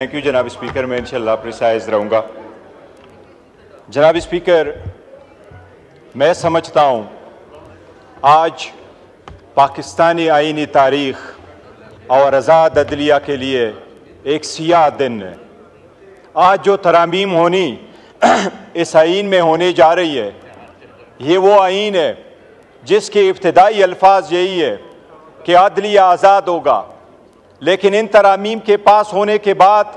Thank you जनाब speaker. मैं इंशाल्लाह प्रिसाइज रहूँगा। जनाब स्पीकर, मैं समझता हूँ आज पाकिस्तानी आईनी तारीख़ और आज़ाद अदलिया के लिए एक सियाह दिन है। आज जो तरामीम होनी इस आईन में होने जा रही है, ये वो आईन है जिसके इब्तिदाई अल्फाज यही है कि अदलिया आज़ाद होगा, लेकिन इन तरामीम के पास होने के बाद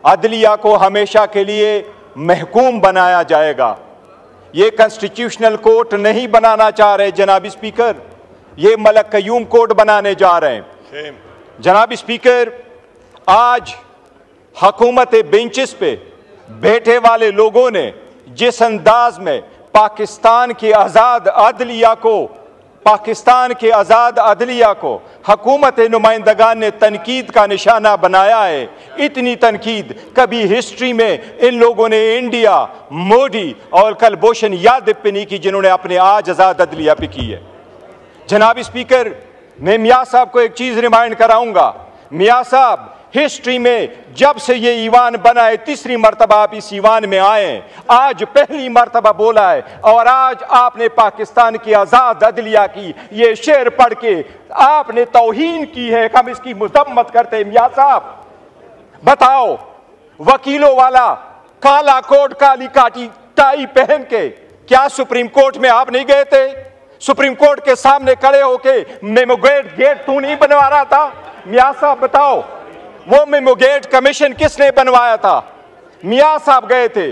अदलिया को हमेशा के लिए महकूम बनाया जाएगा। ये कॉन्स्टिट्यूशनल कोर्ट नहीं बनाना चाह रहे जनाब स्पीकर, ये मलक कयूम कोर्ट बनाने जा रहे हैं। जनाब स्पीकर, आज हुकूमत बेंचेस पे बैठे वाले लोगों ने जिस अंदाज में पाकिस्तान के आज़ाद अदलिया को हुकूमत नुमाइंदगान ने तनकीद का निशाना बनाया है, इतनी तनकीद कभी हिस्ट्री में इन लोगों ने इंडिया, मोदी और कलभूषण यादव पे नहीं की, जिन्होंने अपने आज आज़ाद अदलिया पे की है। जनाब स्पीकर, मैं मियाँ साहब को एक चीज़ रिमाइंड कराऊंगा। मियाँ साहब, हिस्ट्री में जब से ये ईवान बना है, तीसरी मरतबा आप इस ईवान में आए, आज पहली मरतबा बोला है, और आज आपने पाकिस्तान की आज़ाद अदलिया की ये शेर पढ़ के आपने तौहीन की है। हम इसकी मजम्मत करते हैं। मियाँ साहब बताओ, वकीलों वाला काला कोट काली काटी टाई पहन के क्या सुप्रीम कोर्ट में आप नहीं गए थे? सुप्रीम कोर्ट के सामने खड़े होके मेमोगेट तू नहीं बनवा रहा था? मियाँ साहब बताओ, वो मेमोगेट कमीशन किसने बनवाया था? मियाँ साहब गए थे।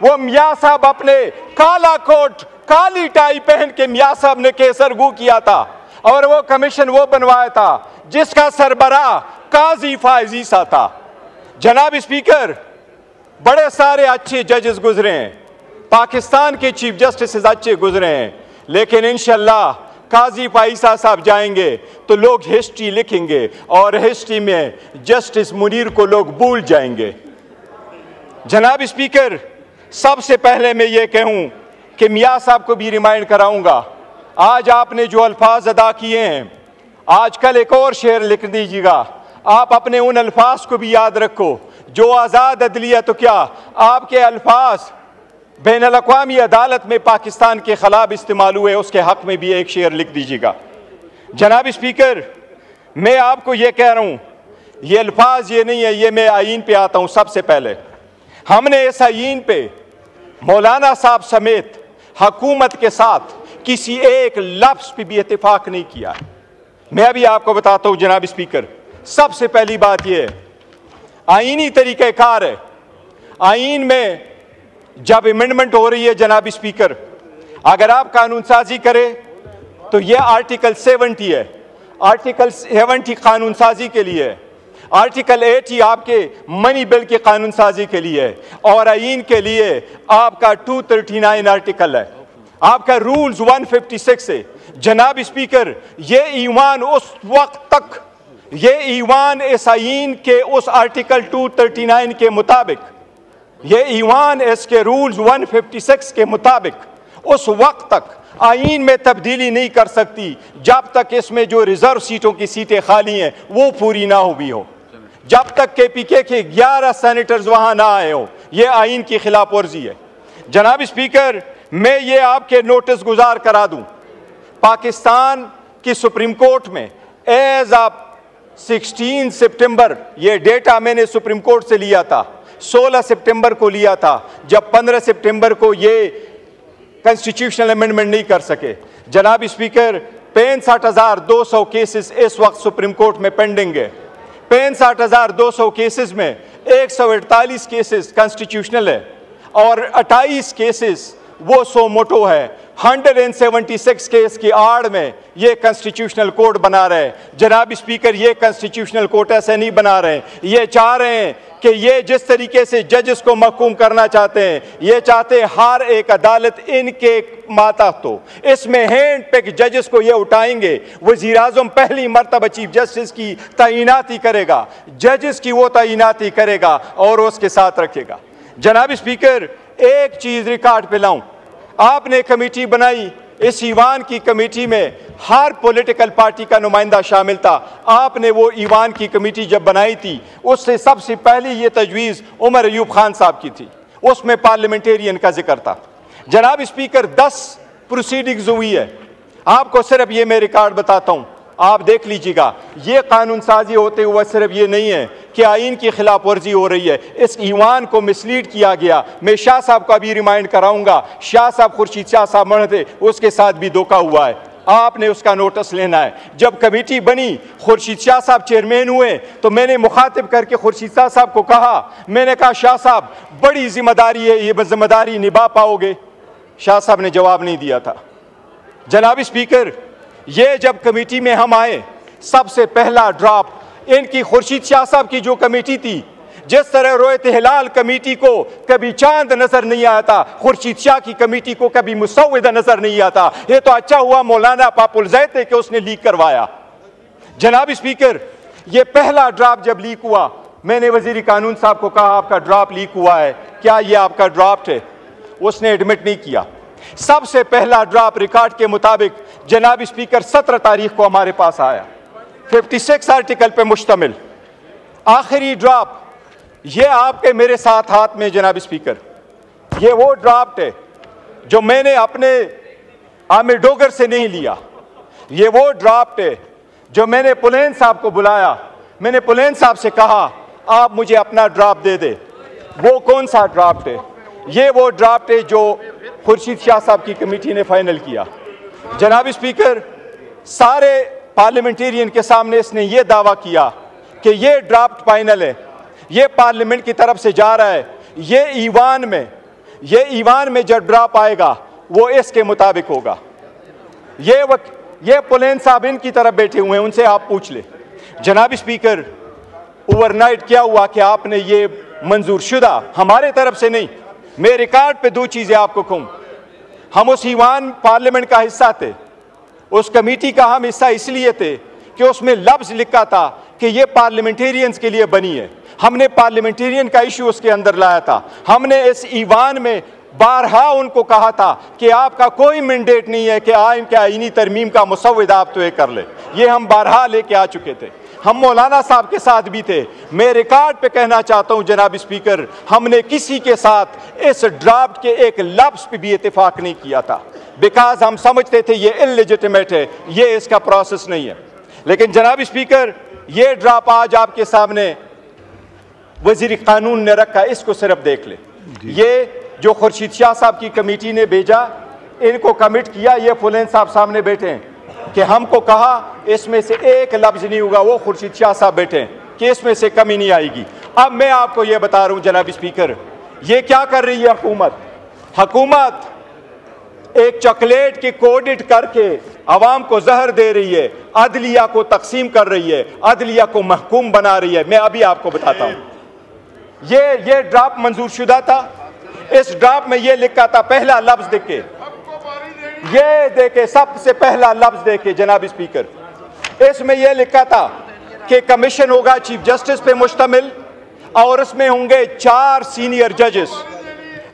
वो मियाँ साहब अपने काला कोट काली टाई पहन के मियाँ साहब ने केसरगू किया था, और वो कमीशन वो बनवाया था जिसका सरबराह काजी फायजीसा था। जनाब स्पीकर, बड़े सारे अच्छे जजेस गुजरे हैं, पाकिस्तान के चीफ जस्टिस अच्छे गुजरे हैं, लेकिन इंशाल्लाह काजी फायजीसा साहब जाएंगे तो लोग हिस्ट्री लिखेंगे और हिस्ट्री में जस्टिस मुनीर को लोग भूल जाएंगे। जनाब स्पीकर, सबसे पहले मैं ये कहूं कि मियाँ साहब को भी रिमाइंड कराऊंगा, आज आपने जो अल्फाज अदा किए हैं, आजकल एक और शेर लिख दीजिएगा। आप अपने उन अल्फाज को भी याद रखो जो आज़ाद अदलिया, तो क्या आपके अल्फाज बैनुल अक़वामी अदालत में पाकिस्तान के खिलाफ इस्तेमाल हुए, उसके हक में भी एक शेर लिख दीजिएगा। जनाब स्पीकर, मैं आपको ये कह रहा हूँ, ये अल्फाज ये नहीं है, ये मैं आईन पे आता हूँ। सबसे पहले हमने इस आईन पे मौलाना साहब समेत हुकूमत के साथ किसी एक लफ्ज़ पे भी इत्तेफाक नहीं किया। मैं अभी आपको बताता हूँ जनाब स्पीकर। सबसे पहली बात यह है, आईनी तरीक़ाकार है। आईन में जब अमेंडमेंट हो रही है जनाब स्पीकर, अगर आप कानून साजी करें तो ये आर्टिकल 70 है। आर्टिकल 70 कानून साजी के लिए है, आर्टिकल 80 आपके मनी बिल के कानून साजी के लिए है, और आईन के लिए आपका 239 आर्टिकल है, आपका रूल्स 156 है। जनाब स्पीकर, ये ईवान उस वक्त तक, ये ईवान इस आईन के उस आर्टिकल 239 के मुताबिक, ये ईवान इसके रूल्स 156 के मुताबिक उस वक्त तक आईन में तब्दीली नहीं कर सकती जब तक इसमें जो रिजर्व सीटों की सीटें खाली हैं वो पूरी ना हुई हो, जब तक KPK के 11 सेनेटर्स वहां ना आए हो। ये आईन की खिलाफ वर्जी है। जनाब स्पीकर, मैं ये आपके नोटिस गुजार करा दूं, पाकिस्तान की सुप्रीम कोर्ट में एज ऑफ 16 सितंबर, ये डेटा मैंने सुप्रीम कोर्ट से लिया था, 16 सितंबर को लिया था, जब 15 सितंबर को ये कॉन्स्टिट्यूशनल अमेंडमेंट नहीं कर सके। जनाब स्पीकर, 65,200 केसेस इस वक्त सुप्रीम कोर्ट में पेंडिंग है। 65,200 केसेस में 148 केसेस कॉन्स्टिट्यूशनल है और 28 केसेस वो सो मोटो है। 176 केस की आड़ में ये कॉन्स्टिट्यूशनल कोर्ट बना रहे। जनाब स्पीकर, ये कॉन्स्टिट्यूशनल कोर्ट ऐसे नहीं बना रहे, ये चाह रहे हैं कि ये जिस तरीके से जजेस को महकूम करना चाहते हैं, ये चाहते हैं हर एक अदालत इनके मातहत हो। इसमें हैंड पिक जजेस को ये उठाएंगे। वज़ीर आज़म पहली मरतबा चीफ जस्टिस की तैनाती करेगा, जजेस की वो तैनाती करेगा और उसके साथ रखेगा। जनाब स्पीकर, एक चीज़ रिकॉर्ड पे लाऊं, आपने कमेटी बनाई इस ईवान की कमेटी में हर पॉलिटिकल पार्टी का नुमाइंदा शामिल था। आपने वो ईवान की कमेटी जब बनाई थी, उससे सबसे पहले ये तजवीज़ उमर अयूब खान साहब की थी, उसमें पार्लियामेंटेरियन का जिक्र था। जनाब स्पीकर, 10 प्रोसीडिंग्स हुई है। आपको सिर्फ ये मैं रिकॉर्ड बताता हूँ, आप देख लीजिएगा। ये कानून साजी होते हुए सिर्फ ये नहीं है कि आइन की खिलाफ वर्जी हो रही है, इस ईवान को मिसलीड किया गया। मैं शाह साहब का भी रिमाइंड कराऊंगा, शाह साहब खुर्शीद शाह साहब मर थे, उसके साथ भी धोखा हुआ है, आपने उसका नोटिस लेना है। जब कमेटी बनी, खुर्शीद शाह साहब चेयरमैन हुए, तो मैंने मुखातिब करके खुर्शीद शाह साहब को कहा, मैंने कहा शाह साहब बड़ी जिम्मेदारी है, ये जिम्मेदारी निभा पाओगे? शाह साहब ने जवाब नहीं दिया था। जनाब स्पीकर, ये जब कमेटी में हम आए, सबसे पहला ड्राफ्ट इनकी खुर्शीद शाह साहब की जो कमेटी थी, जिस तरह रोयत हिलाल कमेटी को कभी चांद नजर नहीं आता, खुर्शीद शाह की कमेटी को कभी मुसव्विदा नजर नहीं आता। ये तो अच्छा हुआ मौलाना पापुल जैद थे कि उसने लीक करवाया। जनाब स्पीकर, ये पहला ड्राफ्ट जब लीक हुआ, मैंने वजीर कानून साहब को कहा आपका ड्राफ्ट लीक हुआ है, क्या ये आपका ड्राफ्ट है? उसने एडमिट नहीं किया। सबसे पहला ड्राफ्ट रिकॉर्ड के मुताबिक जनाब स्पीकर 17 तारीख को हमारे पास आया, 56 आर्टिकल पे मुश्तमिल। आखिरी ड्राफ्ट ये आपके मेरे साथ हाथ में जनाब स्पीकर, ये वो ड्राफ्ट है जो मैंने अपने आमिर डोगर से नहीं लिया। ये वो ड्राफ्ट है जो मैंने पुलेन साहब को बुलाया, मैंने पुलेन साहब से कहा आप मुझे अपना ड्राफ्ट दे दे। वो कौन सा ड्राफ्ट है? ये वो ड्राफ्ट है जो खुर्शीद शाह साहब की कमेटी ने फाइनल किया। जनाब स्पीकर, सारे पार्लियामेंटेरियन के सामने इसने ये दावा किया कि ये ड्राफ्ट फाइनल है, ये पार्लियामेंट की तरफ से जा रहा है, ये ईवान में जब ड्राफ्ट आएगा वो इसके मुताबिक होगा। ये पुलेन साहब इनकी तरफ बैठे हुए हैं, उनसे आप पूछ ले। जनाब स्पीकर, ओवरनाइट क्या हुआ कि आपने ये मंजूर शुदा, हमारे तरफ से नहीं, मैं रिकॉर्ड पे 2 चीजें आपको कहूं। हम उस ईवान पार्लियामेंट का हिस्सा थे, उस कमेटी का हम हिस्सा इसलिए थे कि उसमें लफ्ज लिखा था कि ये पार्लियामेंटेरियंस के लिए बनी है। हमने पार्लियामेंटेरियन का इशू उसके अंदर लाया था। हमने इस ईवान में बारहा उनको कहा था कि आपका कोई मैंडेट नहीं है कि आइन के आईनी तरमीम का मुसव्विदा आप तो कर ले। ये हम बारहा लेके आ चुके थे, हम मौलाना साहब के साथ भी थे। मैं रिकॉर्ड पे कहना चाहता हूं जनाब स्पीकर, हमने किसी के साथ इस ड्राफ्ट के एक लफ्ज पे भी इत्तेफाक नहीं किया था, बिकॉज हम समझते थे ये इलेजिटिमेट है, ये इसका प्रोसेस नहीं है। लेकिन जनाब स्पीकर, ये ड्राफ्ट आज आपके सामने वजीर कानून ने रखा, इसको सिर्फ देख ले। ये जो खुर्शीद शाह साहब की कमेटी ने भेजा, इनको कमिट किया, ये फुलेन साहब सामने बैठे हैं कि हमको कहा इसमें से एक लफ्ज नहीं होगा, वो खुर्शीद शाह साहब बैठे हैं कि इसमें से कमी नहीं आएगी। अब मैं आपको ये बता रहा हूं जनाब स्पीकर, ये क्या कर रही है हुकूमत एक चॉकलेट के कोडेड करके अवाम को जहर दे रही है, अदलिया को तकसीम कर रही है, अदलिया को महकूम बना रही है। मैं अभी आपको बताता हूं, ये ड्राफ्ट मंजूर शुदा था। इस ड्राफ्ट में ये लिखा था, पहला लफ्ज देखे, ये देखे, सबसे पहला लफ्ज देखे जनाब स्पीकर, इसमें यह लिखा था कि कमीशन होगा चीफ जस्टिस पे मुश्तमिल और इसमें होंगे 4 सीनियर जजेस।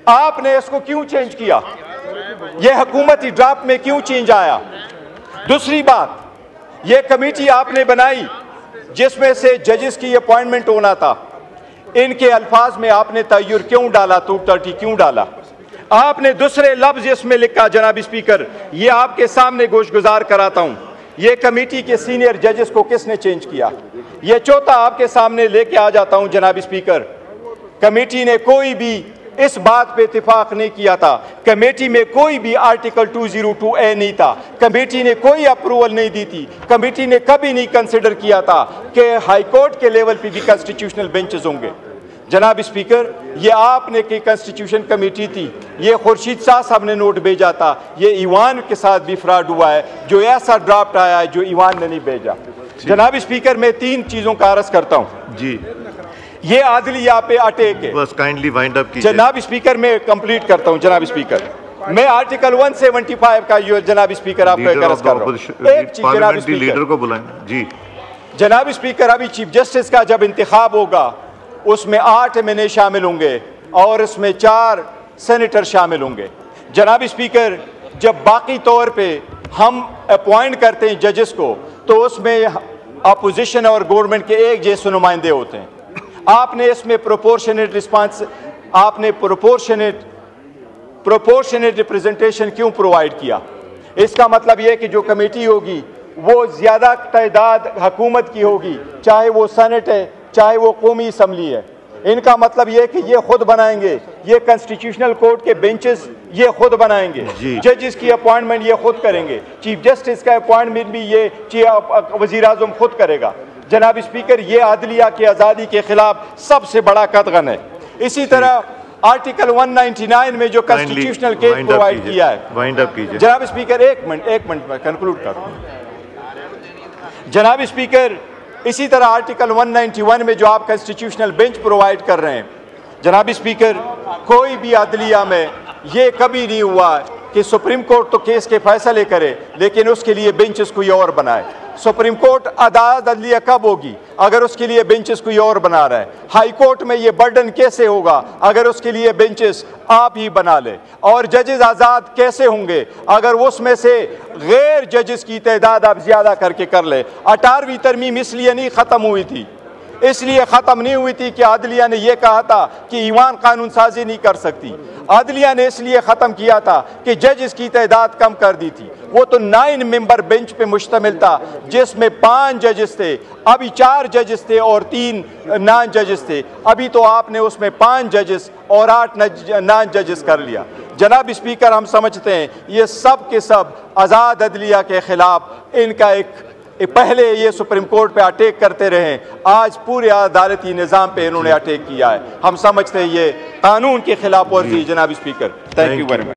आपने इसको क्यों चेंज किया? यह हुकूमती ड्राफ्ट में क्यों चेंज आया? दूसरी बात, यह कमेटी आपने बनाई जिसमें से जजेस की अपॉइंटमेंट होना था, इनके अल्फाज में आपने तय्युर क्यों डाला, 230 क्यों डाला? आपने दूसरे लफ्ज इसमें लिखा जनाब स्पीकर, ये आपके सामने गोशगुजार कराता हूं, ये कमेटी के सीनियर जजेस को किसने चेंज किया? ये चौथा आपके सामने लेके आ जाता हूं जनाब स्पीकर, कमेटी ने कोई भी इस बात पे इत्तेफाक नहीं किया था, कमेटी में कोई भी आर्टिकल 202A नहीं था, कमेटी ने कोई अप्रूवल नहीं दी थी, कमेटी ने कभी नहीं कंसिडर किया था कि हाई कोर्ट के लेवल पे भी कॉन्स्टिट्यूशनल बेंचेस होंगे। जनाब स्पीकर, ये आपने की कॉन्स्टिट्यूशन कमेटी थी, ये खुर्शीद शाह साहब ने नोट भेजा था, ये ईवान के साथ भी फ्रॉड हुआ है, जो ऐसा ड्राफ्ट आया है जो ईवान ने नहीं भेजा। जनाब स्पीकर, मैं 3 चीजों का अर्ज करता हूँ जी। ये आदलिया पे अटैक है, बस काइंडली वाइंड अप कीजिए। जनाब स्पीकर, मैं कंप्लीट करता हूँ जनाब स्पीकर, मैं आर्टिकल 175 का जनाब स्पीकर आपको अर्ज कर रहा हूँ। एक चीज जनाब स्पीकर, लीडर को बुलाएं जी। जनाब स्पीकर, अभी चीफ जस्टिस का जब इंतखाब होगा उसमें 8 एमएनए शामिल होंगे और इसमें 4 सेनेटर शामिल होंगे। जनाब स्पीकर, जब बाकी तौर पे हम अपॉइंट करते हैं जजेस को तो उसमें अपोजिशन और गवर्नमेंट के एक जैसे नुमाइंदे होते हैं। आपने इसमें प्रोपोर्शनेट रिस्पांस, आपने प्रोपोर्शनेट रिप्रेजेंटेशन क्यों प्रोवाइड किया? इसका मतलब यह कि जो कमेटी होगी वो ज़्यादा तादाद हुकूमत की होगी, चाहे वो सेनेट है चाहे वो कौमी असम्बली है। इनका मतलब यह कि ये खुद बनाएंगे, ये कॉन्स्टिट्यूशनल कोर्ट के बेंचेस ये खुद बनाएंगे, जजेस की अपॉइंटमेंट ये खुद करेंगे, चीफ जस्टिस का अपॉइंटमेंट भी ये वज़ीर आज़म खुद करेगा। जनाब स्पीकर, ये अदलिया की आज़ादी के खिलाफ सबसे बड़ा कदगन है। इसी तरह आर्टिकल 199 में जो कॉन्स्टिट्यूशनल केस प्रोवाइड किया है, जनाब स्पीकर एक मिनट में कंक्लूड करूँ। जनाब स्पीकर, इसी तरह आर्टिकल 191 में जो आप कॉन्स्टिट्यूशनल बेंच प्रोवाइड कर रहे हैं, जनाब स्पीकर, कोई भी अदलिया में ये कभी नहीं हुआ कि सुप्रीम कोर्ट तो केस के फैसले करे लेकिन उसके लिए बेंचेस कोई और बनाए। सुप्रीम कोर्ट अदालत अदलिया कब होगी अगर उसके लिए बेंचेस कोई और बना रहा है? हाई कोर्ट में ये बर्डन कैसे होगा अगर उसके लिए बेंचेस आप ही बना ले? और जजेस आज़ाद कैसे होंगे अगर उसमें से गैर जजेस की तादाद आप ज़्यादा करके कर ले? 18वीं तरमीम इसलिए नहीं ख़त्म हुई थी, इसलिए ख़त्म नहीं हुई थी कि अदलिया ने यह कहा था कि ईवान कानून साजी नहीं कर सकती। अदलिया ने इसलिए ख़त्म किया था कि जजेस की तादाद कम कर दी थी। वो तो 9 मेंबर बेंच पे मुश्तमिल था जिसमें 5 जजेस थे, अभी 4 जजेस थे और 3 नॉन जजेस थे। अभी तो आपने उसमें 5 जजेस और 8 नॉन जजेस कर लिया। जनाब स्पीकर, हम समझते हैं ये सब के सब आज़ाद अदलिया के ख़िलाफ़ इनका एक पहले ये सुप्रीम कोर्ट पे अटैक करते रहे, आज पूरे अदालती निज़ाम पे इन्होंने अटैक किया है। हम समझते हैं ये कानून के खिलाफ वर्जी। जनाब speaker, thank you very much.